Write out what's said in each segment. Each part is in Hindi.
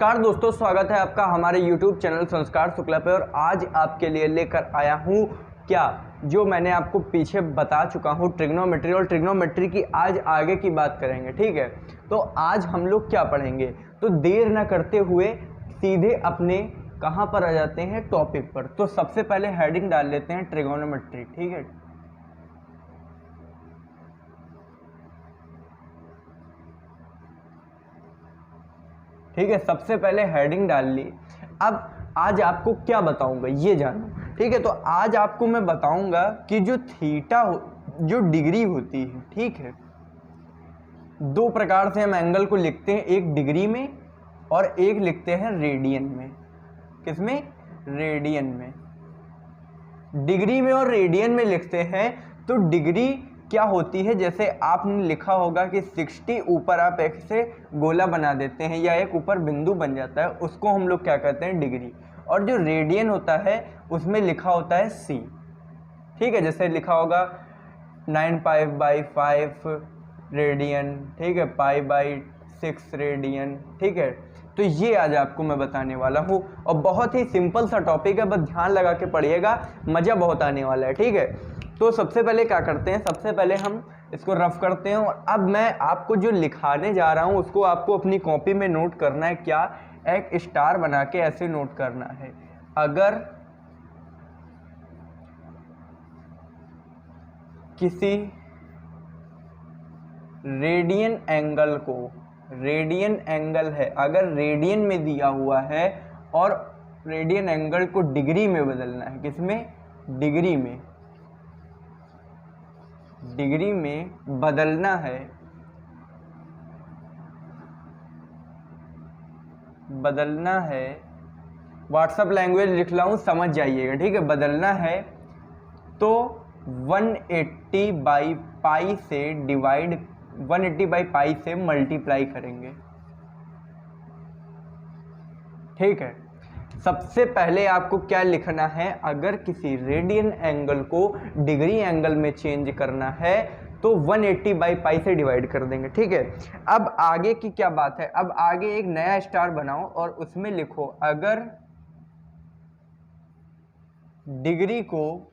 नमस्कार दोस्तों, स्वागत है आपका हमारे YouTube चैनल संस्कार शुक्ला पे। और आज आपके लिए लेकर आया हूँ क्या जो मैंने आपको पीछे बता चुका हूँ, ट्रिग्नोमेट्री। और ट्रिग्नोमेट्री की आज आगे की बात करेंगे, ठीक है। तो आज हम लोग क्या पढ़ेंगे, तो देर ना करते हुए सीधे अपने कहाँ पर आ जाते हैं, टॉपिक पर। तो सबसे पहले हेडिंग डाल लेते हैं ट्रिग्नोमेट्री, ठीक है। ठीक है, सबसे पहले हेडिंग डाल ली। अब आज आपको क्या बताऊंगा ये जानो, ठीक है। तो आज आपको मैं बताऊंगा कि जो थीटा जो डिग्री होती है, ठीक है, दो प्रकार से हम एंगल को लिखते हैं, एक डिग्री में और एक लिखते हैं रेडियन में। किसमें? रेडियन में। डिग्री में और रेडियन में लिखते हैं तो डिग्री क्या होती है, जैसे आपने लिखा होगा कि 60 ऊपर आप एक से गोला बना देते हैं या एक ऊपर बिंदु बन जाता है, उसको हम लोग क्या कहते हैं, डिग्री। और जो रेडियन होता है उसमें लिखा होता है सी, ठीक है। जैसे लिखा होगा 9π/5 रेडियन, ठीक है, π/6 रेडियन, ठीक है। तो ये आज आपको मैं बताने वाला हूँ और बहुत ही सिंपल सा टॉपिक है, बस ध्यान लगा के पढ़िएगा, मज़ा बहुत आने वाला है, ठीक है। तो सबसे पहले क्या करते हैं, सबसे पहले हम इसको रफ करते हैं। और अब मैं आपको जो लिखाने जा रहा हूँ उसको आपको अपनी कॉपी में नोट करना है। क्या? एक स्टार बना के ऐसे नोट करना है। अगर किसी रेडियन एंगल को, रेडियन एंगल है, अगर रेडियन में दिया हुआ है और रेडियन एंगल को डिग्री में बदलना है, किसमें? डिग्री में। डिग्री में बदलना है, बदलना है, व्हाट्सएप लैंग्वेज लिख रहा हूँ, समझ जाइएगा, ठीक है। बदलना है तो 180/π से डिवाइड, 180/π से मल्टीप्लाई करेंगे, ठीक है। सबसे पहले आपको क्या लिखना है, अगर किसी रेडियन एंगल को डिग्री एंगल में चेंज करना है तो 180/π से डिवाइड कर देंगे, ठीक है। अब आगे की क्या बात है, अब आगे एक नया स्टार बनाओ और उसमें लिखो अगर डिग्री को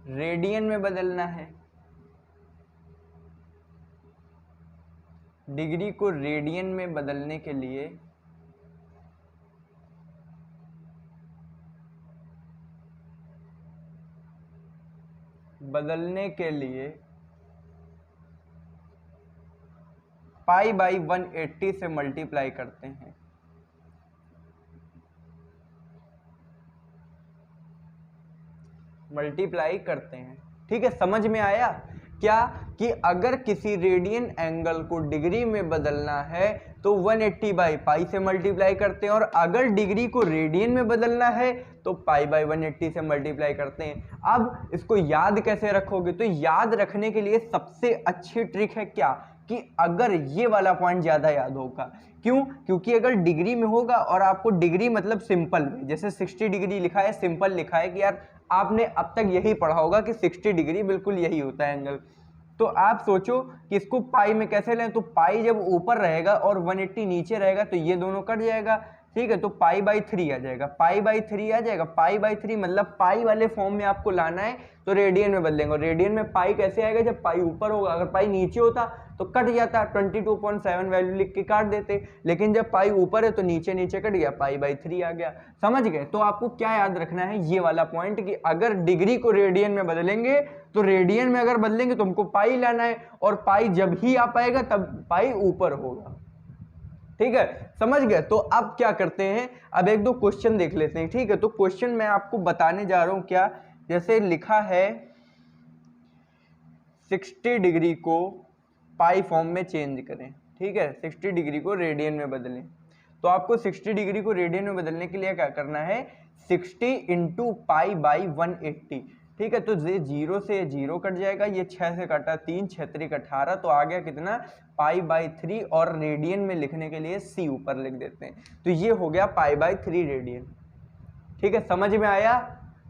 रेडियन में बदलना है, डिग्री को रेडियन में बदलने के लिए π/180 से मल्टीप्लाई करते हैं। मल्टीप्लाई करते हैं, ठीक है। समझ में आया क्या कि अगर किसी रेडियन एंगल को डिग्री में बदलना है तो 180/π से मल्टीप्लाई करते हैं, और अगर डिग्री को रेडियन में बदलना है तो π/180 से मल्टीप्लाई करते हैं। अब इसको याद कैसे रखोगे, तो याद रखने के लिए सबसे अच्छी ट्रिक है क्या, कि अगर ये वाला पॉइंट ज़्यादा याद होगा। क्यों? क्योंकि अगर डिग्री में होगा और आपको डिग्री मतलब सिंपल में, जैसे 60 डिग्री लिखा है, सिंपल लिखा है कि यार आपने अब तक यही पढ़ा होगा कि 60 डिग्री बिल्कुल यही होता है एंगल। तो आप सोचो कि इसको पाई में कैसे लें, तो पाई जब ऊपर रहेगा और 180 नीचे रहेगा तो ये दोनों कट जाएगा, ठीक है। तो π/3 आ जाएगा, π/3 आ जाएगा। π/3 मतलब पाई वाले फॉर्म में आपको लाना है तो रेडियन में बदलेंगे। रेडियन में पाई कैसे आएगा, जब पाई ऊपर होगा, अगर पाई नीचे होता तो कट जाता, 22.7 वैल्यू लिख के काट देते, लेकिन जब पाई ऊपर है तो नीचे नीचे कट गया, π/3 आ गया। समझ गए? तो आपको क्या याद रखना है, ये वाला पॉइंट, कि अगर डिग्री को रेडियन में बदलेंगे तो रेडियन में अगर बदलेंगे तो हमको पाई लाना है, और पाई जब ही आ पाएगा तब पाई ऊपर होगा, ठीक है। समझ गए? तो अब क्या करते हैं, अब एक दो क्वेश्चन देख लेते हैं, ठीक है। तो क्वेश्चन मैं आपको बताने जा रहा हूं क्या, जैसे लिखा है 60 डिग्री को पाई फॉर्म में चेंज करें, ठीक है, 60 डिग्री को रेडियन में बदलें। तो आपको 60 डिग्री को रेडियन में बदलने के लिए क्या करना है, 60 × π/180, ठीक है। तो ये 0 से 0 कट जाएगा, ये 6 से कटा 3, 6 3 18, तो आ गया कितना, π/3। और रेडियन में लिखने के लिए c ऊपर लिख देते हैं, तो ये हो गया π/3 रेडियन, ठीक है। समझ में आया?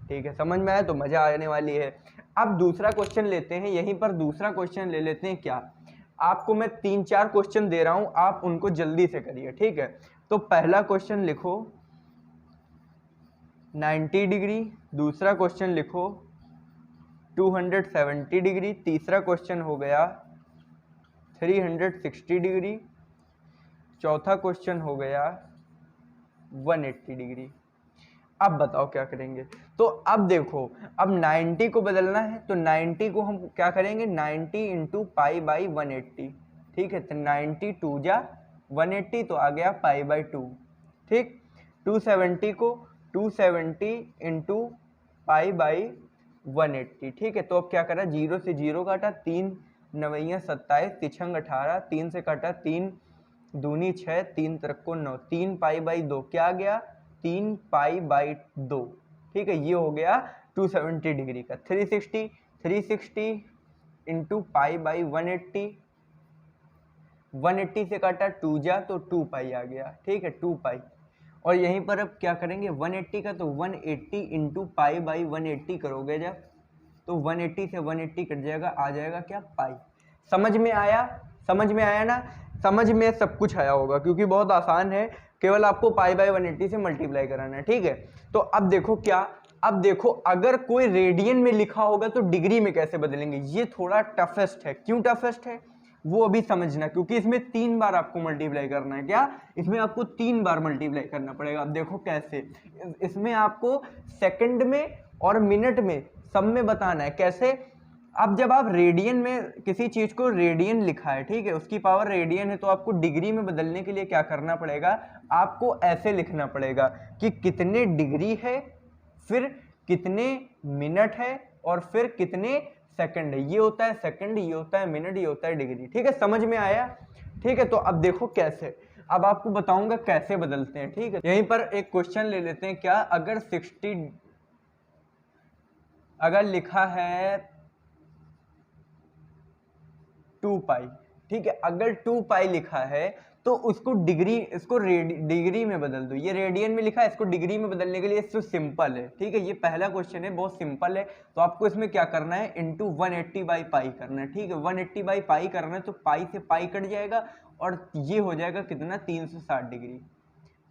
ठीक है, समझ में आया तो मजा आने वाली है। अब दूसरा क्वेश्चन लेते हैं, यहीं पर दूसरा क्वेश्चन ले लेते हैं क्या, आपको मैं 3-4 क्वेश्चन दे रहा हूं, आप उनको जल्दी से करिए, ठीक है। तो पहला क्वेश्चन लिखो 90 डिग्री, दूसरा क्वेश्चन लिखो 270 डिग्री, तीसरा क्वेश्चन हो गया 360 डिग्री, चौथा क्वेश्चन हो गया 180 डिग्री। अब बताओ क्या करेंगे। तो अब देखो, अब 90 को बदलना है तो 90 को हम क्या करेंगे, 90 इंटू पाई बाई 180, ठीक है। तो 90 2 जा 180 तो आ गया पाई बाई 2, ठीक। 270 को 270 इंटू पाई बाई 180, ठीक है। तो अब क्या करा, 0 से 0 काटा, 3 9 27, तिछंग 18, 3 से काटा, 3 दूनी 6, 3 तिरको 9, 3 पाई बाई 2 क्या आ गया, 3 पाई बाई 2, ठीक है। ये हो गया 270 डिग्री का। 360 इंटू पाई बाई 180, 180 से काटा 2 जा तो 2 पाई आ गया, ठीक है, 2 पाई। और यहीं पर अब क्या करेंगे 180 का, तो 180 इंटू पाई बाई 180 करोगे जब, तो 180 से 180 कट जाएगा, आ जाएगा क्या, पाई। समझ में आया, समझ में आया ना, समझ में सब कुछ आया होगा क्योंकि बहुत आसान है, केवल आपको पाई बाई 180 से मल्टीप्लाई कराना है, ठीक है। तो अब देखो क्या, अब देखो अगर कोई रेडियन में लिखा होगा तो डिग्री में कैसे बदलेंगे, ये थोड़ा टफेस्ट है। क्यों टफेस्ट है वो अभी समझना, क्योंकि इसमें 3 बार आपको मल्टीप्लाई करना है। क्या, इसमें आपको 3 बार मल्टीप्लाई करना पड़ेगा। अब देखो कैसे, इसमें आपको सेकंड में और मिनट में सब में बताना है। कैसे, अब जब आप रेडियन में किसी चीज को रेडियन लिखा है, ठीक है, उसकी पावर रेडियन है, तो आपको डिग्री में बदलने के लिए क्या करना पड़ेगा, आपको ऐसे लिखना पड़ेगा कि कितने डिग्री है, फिर कितने मिनट है, और फिर कितने सेकंड है। ये होता है सेकंड, ये होता है मिनट, ये होता है डिग्री, ठीक है। समझ में आया, ठीक है। तो अब देखो कैसे, अब आपको बताऊंगा कैसे बदलते हैं, ठीक है। यहीं पर एक क्वेश्चन ले लेते हैं। क्या, अगर 60 अगर लिखा है 2 पाई, ठीक है, अगर 2 पाई लिखा है तो उसको डिग्री, इसको डिग्री में बदल दो। ये रेडियन में लिखा है, इसको डिग्री में बदलने के लिए इसको सिंपल है, ठीक है। ये पहला क्वेश्चन है, बहुत सिंपल है। तो आपको इसमें क्या करना है, इंटू 180 बाई पाई करना है, ठीक है। 180 बाई पाई करना है तो पाई से पाई कट जाएगा और ये हो जाएगा कितना, 360 डिग्री,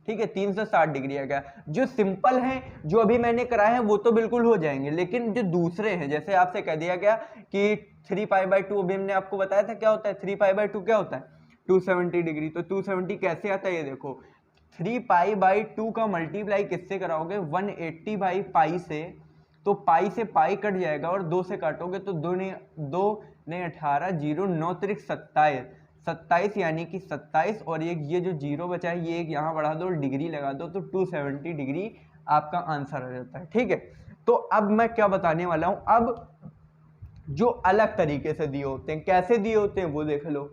ठीक है। 360 डिग्री आ गया। जो सिंपल है, जो अभी मैंने कराया है, वो तो बिल्कुल हो जाएंगे, लेकिन जो दूसरे हैं, जैसे आपसे कह दिया गया कि 3 पाई बाई 2, अभी हमने आपको बताया था क्या होता है, 3 पाई बाई 2 क्या होता है, 270 डिग्री। तो 270 कैसे आता है, ये देखो, 3 पाई बाई 2 का मल्टीप्लाई किससे कराओगे, 180 बाई पाई से, तो पाई से पाई कट जाएगा और 2 से काटोगे तो 2 ने 18, 0 9 त्रिक 27, 27 यानी कि 27, और ये जो 0 बचा है ये एक यहाँ बढ़ा दो, डिग्री लगा दो, तो 270 डिग्री आपका आंसर आ जाता है, ठीक है। तो अब मैं क्या बताने वाला हूँ, अब जो अलग तरीके से दिए होते हैं, कैसे दिए होते हैं वो देख लो।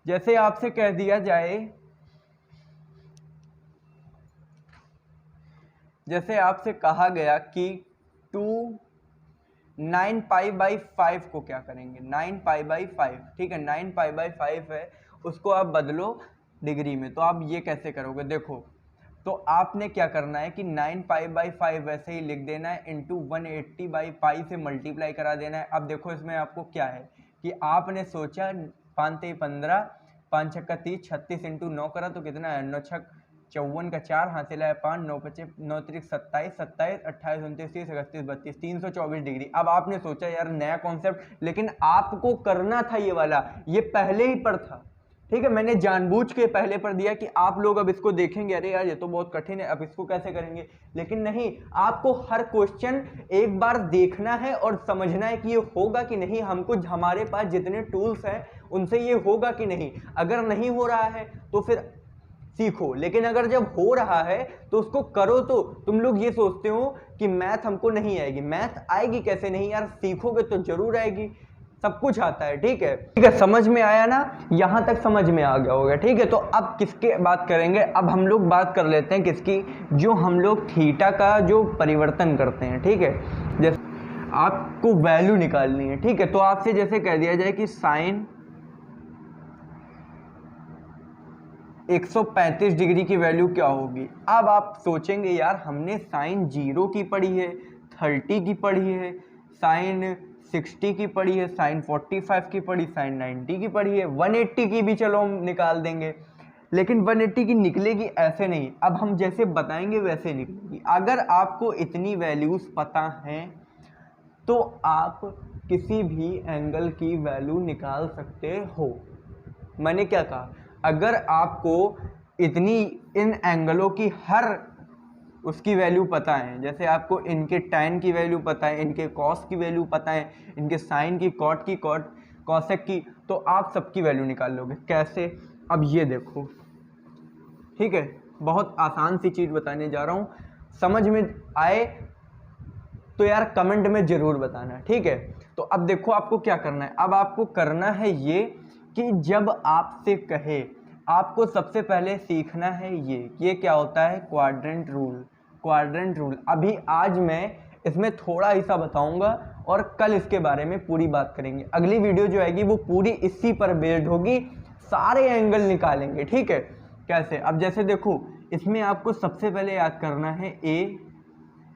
जैसे आपसे कह दिया जाए, जैसे आपसे कहा गया कि 9 पाई बाई 5 को क्या करेंगे, 9 पाई बाई 5, ठीक है, 9 पाई बाई 5 है, उसको आप बदलो डिग्री में। तो आप ये कैसे करोगे, देखो, तो आपने क्या करना है कि 9 पाई बाई 5 वैसे ही लिख देना है, इंटू 180 बाई पाई से मल्टीप्लाई करा देना है। अब देखो इसमें आपको क्या है कि आपने सोचा 5 3 15, 5 6 30, 36 इंटू 9 करा तो कितना है, 9 6 54 का 4 हासिल है 5, 9 5 9 त्रिक 27, 27 28 29 30 31 32, 324 डिग्री। अब आपने सोचा यार नया कॉन्सेप्ट, लेकिन आपको करना था ये वाला, ये पहले ही पर था, ठीक है। मैंने जानबूझ के पहले पर दिया कि आप लोग अब इसको देखेंगे, अरे यार ये तो बहुत कठिन है, अब इसको कैसे करेंगे, लेकिन नहीं, आपको हर क्वेश्चन एक बार देखना है और समझना है कि ये होगा कि नहीं, हमको हमारे पास जितने टूल्स हैं उनसे ये होगा कि नहीं। अगर नहीं हो रहा है तो फिर सीखो, लेकिन अगर जब हो रहा है तो उसको करो। तो तुम लोग ये सोचते हो कि मैथ हमको नहीं आएगी, मैथ आएगी कैसे नहीं यार, सीखोगे तो जरूर आएगी, सब कुछ आता है, ठीक है। ठीक है, समझ में आया ना, यहां तक समझ में आ गया होगा, ठीक है। तो अब किसके बात करेंगे, अब हम लोग बात कर लेते हैं किसकी, जो हम लोग थीटा का जो परिवर्तन करते हैं, ठीक है। जैसे आपको वैल्यू निकालनी है, ठीक है, तो आपसे जैसे कह दिया जाए कि साइन 135 डिग्री की वैल्यू क्या होगी। अब आप सोचेंगे यार हमने साइन 0 की पढ़ी है, 30 की पढ़ी है, साइन 60 की पड़ी है, साइन 45 की पड़ी, साइन 90 की पड़ी है, 180 की भी चलो हम निकाल देंगे, लेकिन 180 की निकलेगी ऐसे नहीं। अब हम जैसे बताएंगे वैसे निकलेगी। अगर आपको इतनी वैल्यूज पता हैं तो आप किसी भी एंगल की वैल्यू निकाल सकते हो। मैंने क्या कहा, अगर आपको इतनी इन एंगलों की हर उसकी वैल्यू पता है, जैसे आपको इनके tan की वैल्यू पता है, इनके cos की वैल्यू पता है, इनके sin की, cot की, cosec की, तो आप सबकी वैल्यू निकाल लोगे। कैसे? अब ये देखो, ठीक है, बहुत आसान सी चीज़ बताने जा रहा हूँ, समझ में आए तो यार कमेंट में ज़रूर बताना, ठीक है। तो अब देखो आपको क्या करना है। अब आपको करना है ये कि जब आपसे कहे, आपको सबसे पहले सीखना है ये क्या होता है, क्वाड्रेंट रूल। क्वाड्रेंट रूल अभी आज मैं इसमें थोड़ा हिस्सा बताऊंगा और कल इसके बारे में पूरी बात करेंगे। अगली वीडियो जो आएगी वो पूरी इसी पर बेस्ड होगी, सारे एंगल निकालेंगे, ठीक है। कैसे? अब जैसे देखो, इसमें आपको सबसे पहले याद करना है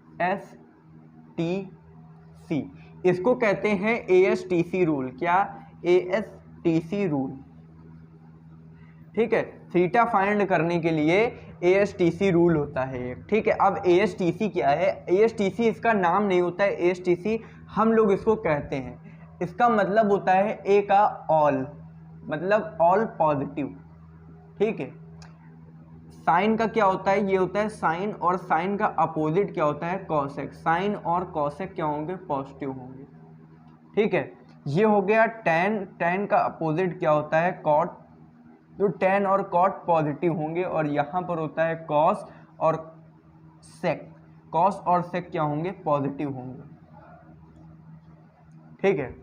ASTC, इसको कहते हैं ASTC रूल। क्या? ASTC रूल, ठीक है। थीटा फाइंड करने के लिए ASTC रूल होता है एक, ठीक है। अब ASTC क्या है? ASTC इसका नाम नहीं होता है, ASTC हम लोग इसको कहते हैं, इसका मतलब होता है A का ऑल, मतलब ऑल पॉजिटिव, ठीक है। साइन का क्या होता है? ये होता है साइन, और साइन का अपोजिट क्या होता है? कॉसेक। साइन और कॉसेक क्या होंगे? पॉजिटिव होंगे, ठीक है। ये हो गया tan, tan का अपोजिट क्या होता है? कॉट, तो tan और कॉट पॉजिटिव होंगे, और यहाँ पर होता है कॉस और सेक, कॉस और सेक क्या होंगे? पॉजिटिव होंगे, ठीक है।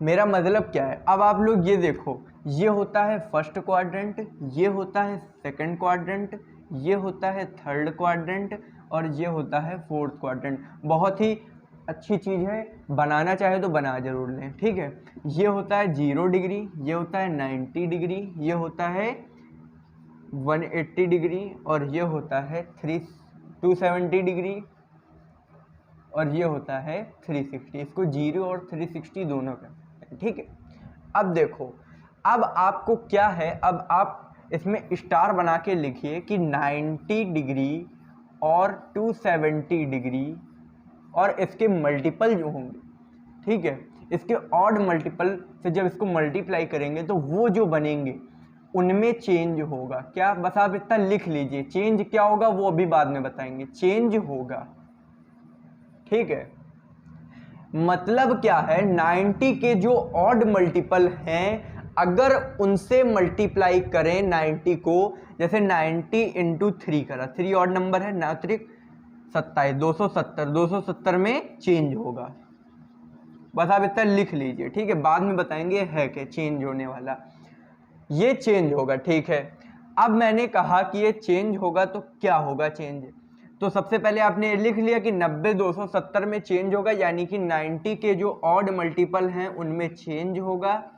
मेरा मतलब क्या है, अब आप लोग ये देखो, ये होता है फर्स्ट क्वाड्रेंट, ये होता है सेकंड क्वाड्रेंट, ये होता है थर्ड क्वाड्रेंट, और ये होता है फोर्थ क्वाड्रेंट। बहुत ही अच्छी चीज़ है, बनाना चाहे तो बना जरूर लें, ठीक है। ये होता है 0 डिग्री, ये होता है 90 डिग्री, ये होता है 180 डिग्री, और ये होता है 270 डिग्री, और ये होता है 360। इसको 0 और 360 दोनों का, ठीक है। अब देखो, अब आपको क्या है, अब आप इसमें स्टार बना के लिखिए कि 90 डिग्री और 270 डिग्री और इसके मल्टीपल जो होंगे, ठीक है, इसके ऑड मल्टीपल से जब इसको मल्टीप्लाई करेंगे तो वो जो बनेंगे उनमें चेंज होगा। क्या? बस आप इतना लिख लीजिए, चेंज क्या होगा वो अभी बाद में बताएंगे, चेंज होगा, ठीक है। मतलब क्या है, 90 के जो ऑड मल्टीपल हैं अगर उनसे मल्टीप्लाई करें 90 को, जैसे 90 इंटू 3 करा, 3 ऑड नंबर है ना, 27, 270 में चेंज होगा। बस आप इतना लिख लीजिए, ठीक है, बाद में बताएंगे है कि चेंज होने वाला, ये चेंज होगा, ठीक है। अब मैंने कहा कि ये चेंज होगा तो क्या होगा चेंज, तो सबसे पहले आपने लिख लिया कि 90 270 में चेंज होगा, यानी कि 90 के जो ऑड मल्टीपल हैं उनमें चेंज होगा,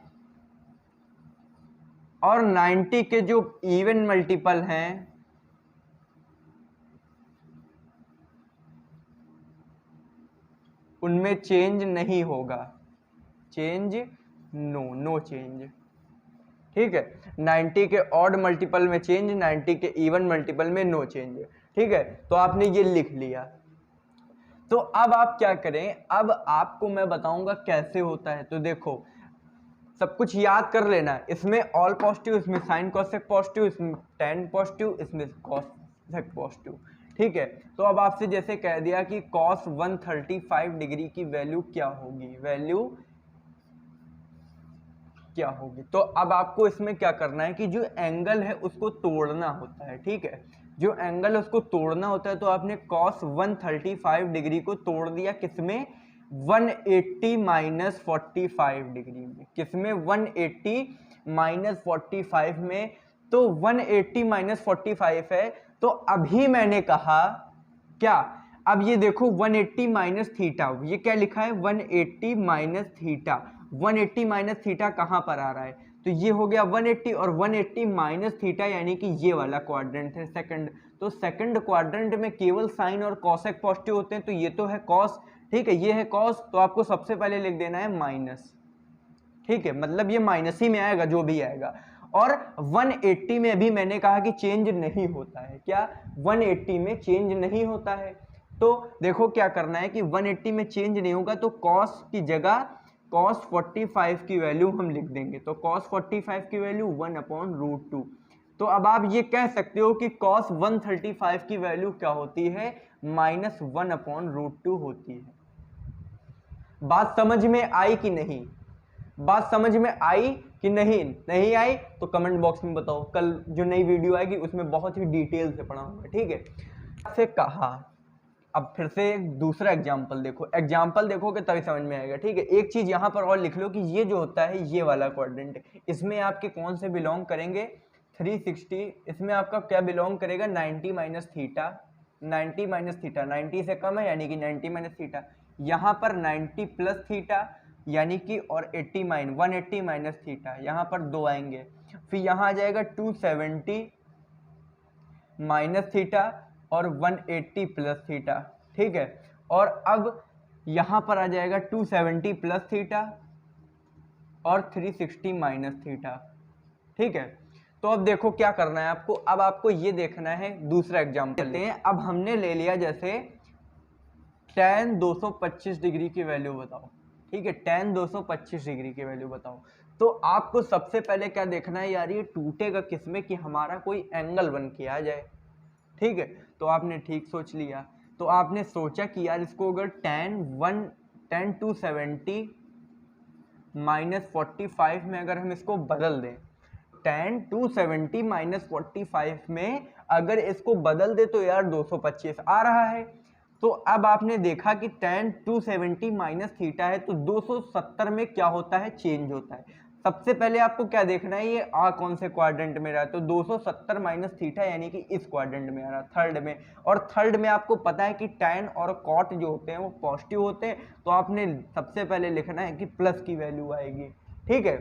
और 90 के जो इवन मल्टीपल हैं उनमें चेंज नहीं होगा, चेंज नो चेंज, ठीक है। 90 के ऑड मल्टीपल में चेंज, 90 के इवन मल्टीपल में नो चेंज, ठीक है। तो आपने ये लिख लिया। तो अब आप क्या करें, अब आपको मैं बताऊंगा कैसे होता है। तो देखो, सब कुछ याद कर लेना है, इसमें ऑल पॉजिटिव, इसमें साइन कॉसेक पॉजिटिव, इसमें tan पॉजिटिव, इसमें कॉसेक पॉजिटिव, ठीक है। तो अब आपसे जैसे कह दिया कि cos 135 डिग्री की वैल्यू क्या होगी, वैल्यू क्या होगी। तो अब आपको इसमें क्या करना है कि जो एंगल है उसको तोड़ना होता है, ठीक है, जो एंगल है उसको तोड़ना होता है। तो आपने cos 135 डिग्री को तोड़ दिया किसमें, 180 माइनस 45 डिग्री में, किसमें, 180 माइनस 45 में। तो 180 माइनस 45 है, तो अभी मैंने कहा क्या, अब ये देखो 180 माइनस थीटा, ये क्या लिखा है, 180 माइनस थीटा, 180 माइनस थीटा कहाँ पर आ रहा है, तो ये हो गया 180, और 180 माइनस थीटा यानी कि ये वाला क्वाड्रेंट है सेकंड। तो सेकंड क्वाड्रेंट में केवल साइन और कॉसेक पॉजिटिव होते हैं, तो ये तो है कॉस ठीक है, ये है कॉस, तो आपको सबसे पहले लिख देना है माइनस। ठीक है, मतलब ये माइनस ही में आएगा जो भी आएगा। और 180 में अभी मैंने कहा कि चेंज नहीं होता है, क्या 180 में चेंज नहीं होता है। तो देखो क्या करना है कि 180 में चेंज नहीं होगा तो कॉस की जगह cos 45 की वैल्यू हम लिख देंगे। तो cos 45 की वैल्यू 1/√2। तो अब आप ये कह सकते हो कि cos 135 की वैल्यू क्या होती है, -1/√2 होती है। बात समझ में आई कि नहीं? बात समझ में आई कि नहीं? नहीं आई तो कमेंट बॉक्स में बताओ, कल जो नई वीडियो आएगी उसमें बहुत ही डिटेल से पढ़ाऊंगा। ठीक है, से कहा। अब फिर से एक दूसरा एग्जाम्पल देखो, एग्जाम्पल देखोगे तभी समझ में आएगा। ठीक है, एक चीज यहां पर और लिख लो कि ये जो होता है ये वाला क्वाड्रेंट, इसमें आपके कौन से बिलोंग करेंगे, 360, इसमें आपका क्या बिलोंग करेगा, 90 माइनस थीटा, 90 माइनस थीटा, 90 से कम है यानी कि 90 माइनस थीटा, यहाँ पर 90 प्लस थीटा यानी कि, और 180 माइनस थीटा, यहाँ पर 2 आएंगे, फिर यहाँ आ जाएगा 270 माइनस थीटा और 180 प्लस थीटा। ठीक है, और अब यहाँ पर आ जाएगा 270 प्लस थीटा और 360 माइनस थीटा। ठीक है, तो अब देखो क्या करना है आपको, अब आपको ये देखना है दूसरा एग्जाम्पल लेते हैं। अब हमने ले लिया जैसे tan 225 डिग्री की वैल्यू बताओ। ठीक है, tan 225 डिग्री की वैल्यू बताओ। तो आपको सबसे पहले क्या देखना है यार, ये टूटेगा किसमें कि हमारा कोई एंगल बन के आ जाए। ठीक है, तो आपने ठीक सोच लिया, तो आपने सोचा कि यार इसको अगर tan 270 माइनस 45 में अगर हम इसको बदल दें, tan 270 माइनस 45 में अगर इसको बदल दे तो यार 225 आ रहा है। तो अब आपने देखा कि tan 270 माइनस थीटा है तो 270 में क्या होता है, चेंज होता है। सबसे पहले आपको क्या देखना है, ये कौन से क्वाड्रेंट में रहा है, तो 270 माइनस थीटा यानी कि इस क्वाड्रेंट में आ रहा है, थर्ड में। और थर्ड में आपको पता है कि tan और cot जो होते हैं वो पॉजिटिव होते हैं, तो आपने सबसे पहले लिखना है कि प्लस की वैल्यू आएगी। ठीक है,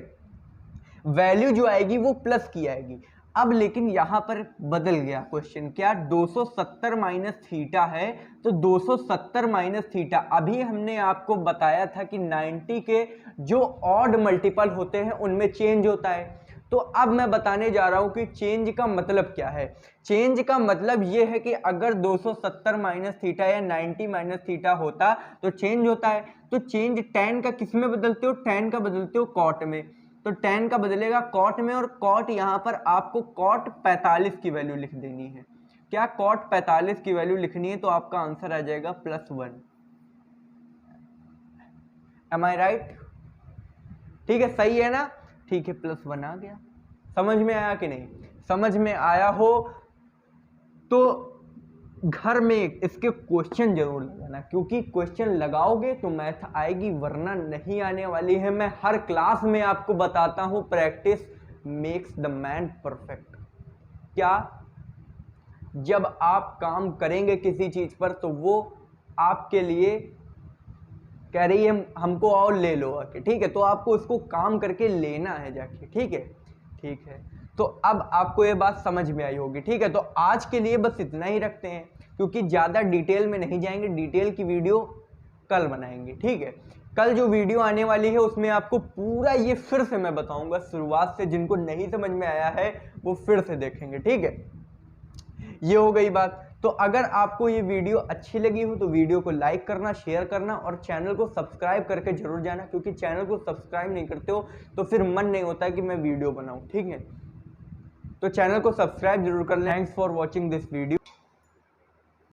वैल्यू जो आएगी वो प्लस की आएगी। अब लेकिन यहां पर बदल गया क्वेश्चन, क्या 270 माइनस थीटा है तो 270 माइनस थीटा, अभी हमने आपको बताया था कि 90 के जो ऑड मल्टीपल होते हैं उनमें चेंज होता है। तो अब मैं बताने जा रहा हूं कि चेंज का मतलब क्या है। चेंज का मतलब यह है कि अगर 270 माइनस थीटा या 90 माइनस थीटा होता तो चेंज होता है। तो चेंज tan का किस में बदलते हो, tan का बदलते हो cot में, तो tan का बदलेगा cot में, और cot यहां पर आपको cot 45 की वैल्यू लिख देनी है। क्या cot 45 की वैल्यू लिखनी है, तो आपका आंसर आ जाएगा +1। एम आई राइट? ठीक है, सही है ना? ठीक है, +1 आ गया। समझ में आया कि नहीं? समझ में आया हो तो घर में इसके क्वेश्चन जरूर लगाना, क्योंकि क्वेश्चन लगाओगे तो मैथ आएगी, वरना नहीं आने वाली है। मैं हर क्लास में आपको बताता हूं, practice makes the man perfect. क्या जब आप काम करेंगे किसी चीज पर तो वो आपके लिए कह रही है हमको और ले लो आके, ठीक है, तो आपको उसको काम करके लेना है जाके। ठीक है, ठीक है, तो अब आपको ये बात समझ में आई होगी। ठीक है, तो आज के लिए बस इतना ही रखते हैं, क्योंकि ज़्यादा डिटेल में नहीं जाएंगे, डिटेल की वीडियो कल बनाएंगे। ठीक है, कल जो वीडियो आने वाली है उसमें आपको पूरा ये फिर से मैं बताऊंगा शुरुआत से, जिनको नहीं समझ में आया है वो फिर से देखेंगे। ठीक है, ये हो गई बात। तो अगर आपको ये वीडियो अच्छी लगी हो तो वीडियो को लाइक करना, शेयर करना और चैनल को सब्सक्राइब करके जरूर जाना, क्योंकि चैनल को सब्सक्राइब नहीं करते हो तो फिर मन नहीं होता कि मैं वीडियो बनाऊं। ठीक है, तो चैनल को सब्सक्राइब जरूर कर लें। Thanks for watching this video.